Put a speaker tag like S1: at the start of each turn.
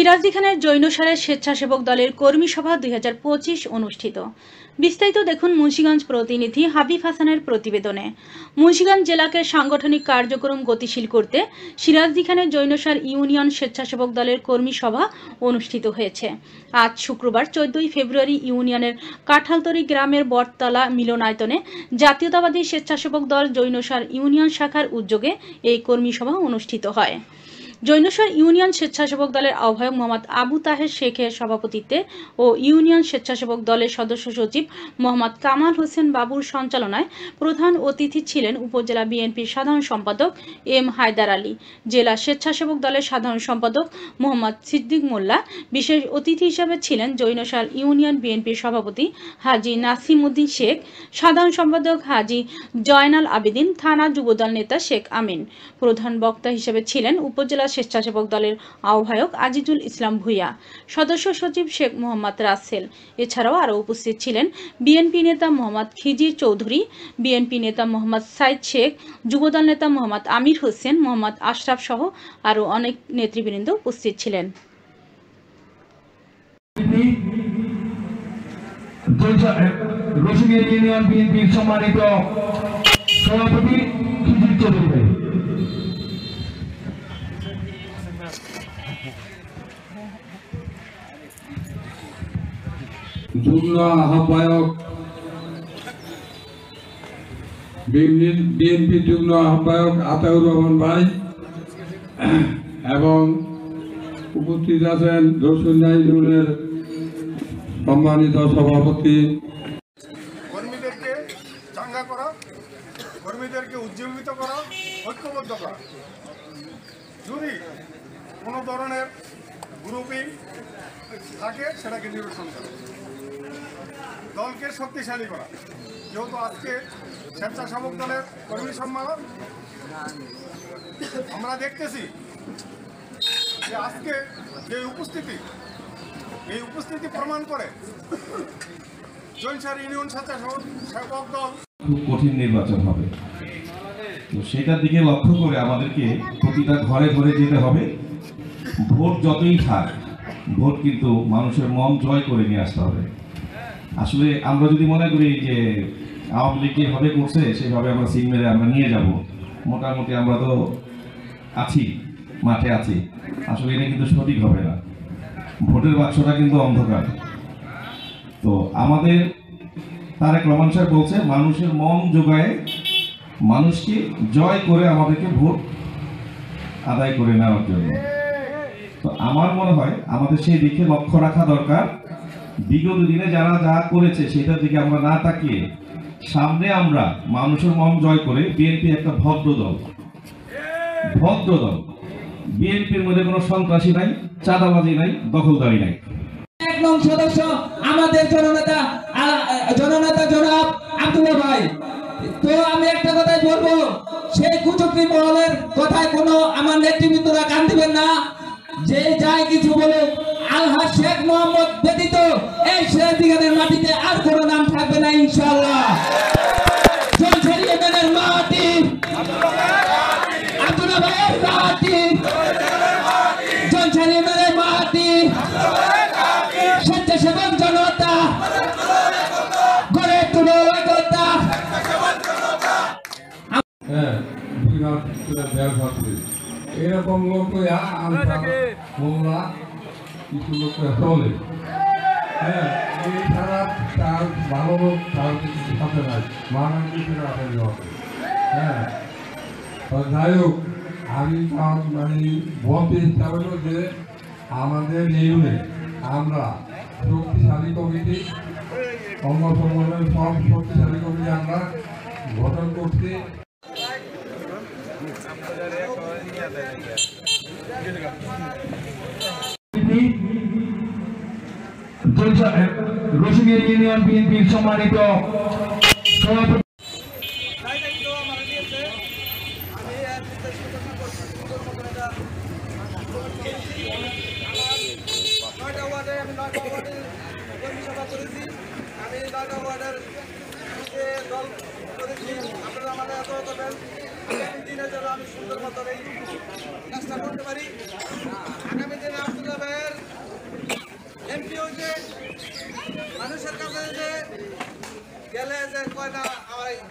S1: সিরাজদিখানের জৈনসারের স্বেচ্ছাসেবক দলের কর্মী সভা 2025 অনুষ্ঠিত। বিস্তারিত দেখুন মুন্সিগঞ্জ প্রতিনিধি হাবিব হাসানের প্রতিবেদনে। মুন্সিগঞ্জ জেলাকে সাংগঠনিক কার্যক্রম গতিশীল করতে সিরাজদিখানের জৈনসার ইউনিয়ন স্বেচ্ছাসেবক দলের কর্মী সভা অনুষ্ঠিত হয়েছে। আজ শুক্রবার 14 ফেব্রুয়ারি ইউনিয়নের কাঁঠালতরি গ্রামের বটতলা মিলনায়তনে জাতীয়তাবাদী স্বেচ্ছাসেবক দল জৈনসার ইউনিয়ন শাখার উদ্যোগে এই কর্মী সভা অনুষ্ঠিত হয়। জৈনসার ইউনিয়ন স্বেচ্ছাসেবক দলের আহ্বায়ক মোহাম্মদ আবু তাহের শেখের সভাপতিত্বে ও ইউনিয়ন স্বেচ্ছাসেবক দলের সদস্য সচিব মোহাম্মদ কামাল হোসেন বাবুর সঞ্চালনায় প্রধান অতিথি ছিলেন উপজেলা বিএনপির সাধারণ সম্পাদক এম হায়দার আলী, জেলা স্বেচ্ছাসেবক দলের সাধারণ সম্পাদক মোহাম্মদ সিদ্দিক মোল্লা। বিশেষ অতিথি হিসেবে ছিলেন জৈনসার ইউনিয়ন বিএনপির সভাপতি হাজী নাসিম উদ্দিন শেখ, সাধারণ সম্পাদক হাজী জয়নাল আবেদিন, থানা যুবদল নেতা শেখ আমিন। প্রধান বক্তা হিসেবে ছিলেন উপজেলা স্বেচ্ছাসেবক দলের আহ্বায়ক আজিজুল ইসলাম ভুইয়া, সদস্য সচিব শেখ মোহাম্মদ রাসেল। এছাড়াও আরও উপস্থিত ছিলেন বিএনপি নেতা মোহাম্মদ খিজির চৌধুরী, বিএনপি নেতা মোহাম্মদ সাইদ শেখ, যুবদল নেতা মোহাম্মদ আমির হোসেন, মোহাম্মদ আশরাফ সহ আরও অনেক নেতৃবৃন্দ উপস্থিত ছিলেন।
S2: ইউনিয়ন বিএনপির সম্মানিত সভাপতি খিজির চৌধুরী, যুগ্ম আহ্বায়ক বিএনপি যুগ্ম আহ্বায়ক আতাউর রহমান ভাই এবং উপস্থিত আছেন রসুল্লাহ ইউনিয়নের সম্মানিত সভাপতি।
S3: কর্মীদেরকে চাঙ্গা করা, কর্মীদেরকে উজ্জীবিত করা, ঐক্যবদ্ধ করা। যদি কোনো ধরনের গ্রুপিং থাকে সেটাকে নিরসন করা, দলকে শক্তিশালী করা। যেহেতু আজকে স্বেচ্ছাসেবক দলের কর্মী সম্মেলন, আমরা দেখতেছি যে আজকে যে উপস্থিতি, এই উপস্থিতি প্রমাণ করে জৈনসার ইউনিয়ন স্বেচ্ছাসেবক দল
S4: খুব কঠিন নির্বাচন হবে। তো সেটার দিকে লক্ষ্য করে আমাদেরকে প্রতিটা ঘরে ঘরে যেতে হবে। ভোট যতই থাক, ভোট কিন্তু মানুষের মন জয় করে নিয়ে আসতে হবে। আসলে আমরা যদি মনে করি যে আওয়ামী লীগ যেভাবে করছে সেভাবে আমরা সিং মেরে আমরা নিয়ে যাব, মোটামুটি আমরা তো আছি, মাঠে আছি, আসলে এটা কিন্তু সঠিক হবে না। ভোটের বাক্সটা কিন্তু অন্ধকার। তো আমাদের তারেক রহমান সাহেব বলছে মানুষের মন জোগায়, মানুষকে জয় করে আমাদেরকে ভোট আদায় করে নেওয়ার জন্য। তো আমার মনে হয় আমাদের সেই দিকে লক্ষ্য রাখা দরকার। বিগত দিনে যারা যা করেছে সেটার দিকে আমরা না তাকিয়ে সামনে আমরা মানুষের মন জয় করে, বিএনপি একটা ভদ্র দল, বিএনপির মধ্যে কোনো সন্ত্রাসী নাই, চাঁদাবাজি নাই, দখলদারি নাই।
S5: এক নং সদস্য আমাদের জননেতা জনাব আব্দুল্লাহ ভাই। তো আমি একটা কথাই বলবো, সেই কুচক্রী মহলের কথায় কোনো আমার নেতৃবৃন্দরা কান দিবেন না। যে যাই কিছু বলে আলহাজ শেখ মোহাম্মদ ব্যতীত এই সিরাজদিখানের মাটিতে আর কোনো নাম থাকবে না ইনশাআল্লাহ। জৈনসার ইউনিয়নের মাটি, আব্দুল্লাহ ভাইয়ের মাটি, জৈনসার ইউনিয়নের মাটি, স্বেচ্ছাসেবক জনতা গড়ে তুলো একতা।
S2: এরকম লোক মোল্লা কিছু লোক চলে, হ্যাঁ, এছাড়া তার ভালো লোক তার সাথে নাই, মানানজি আসলে হবে। হ্যাঁ, যাই হোক, আমি মানে বলতে ইচ্ছা হলো যে আমাদের ইউনিয়নে আমরা শক্তিশালী কমিটি, অঙ্গ সংগঠনের সব শক্তিশালী কমিটি আমরা গঠন করছি। রসুলিয়া ইউনিয়ন বিএনপির সম্মানিত সভাপতি
S3: আপনারা আমাদের এত করবেন, দিনে যেন আমি সুন্দর মতো এই কাজটা করতে পারি। আগামী দিনে আব্দুল্লাহ ভাইয়ের
S6: কয় না আমার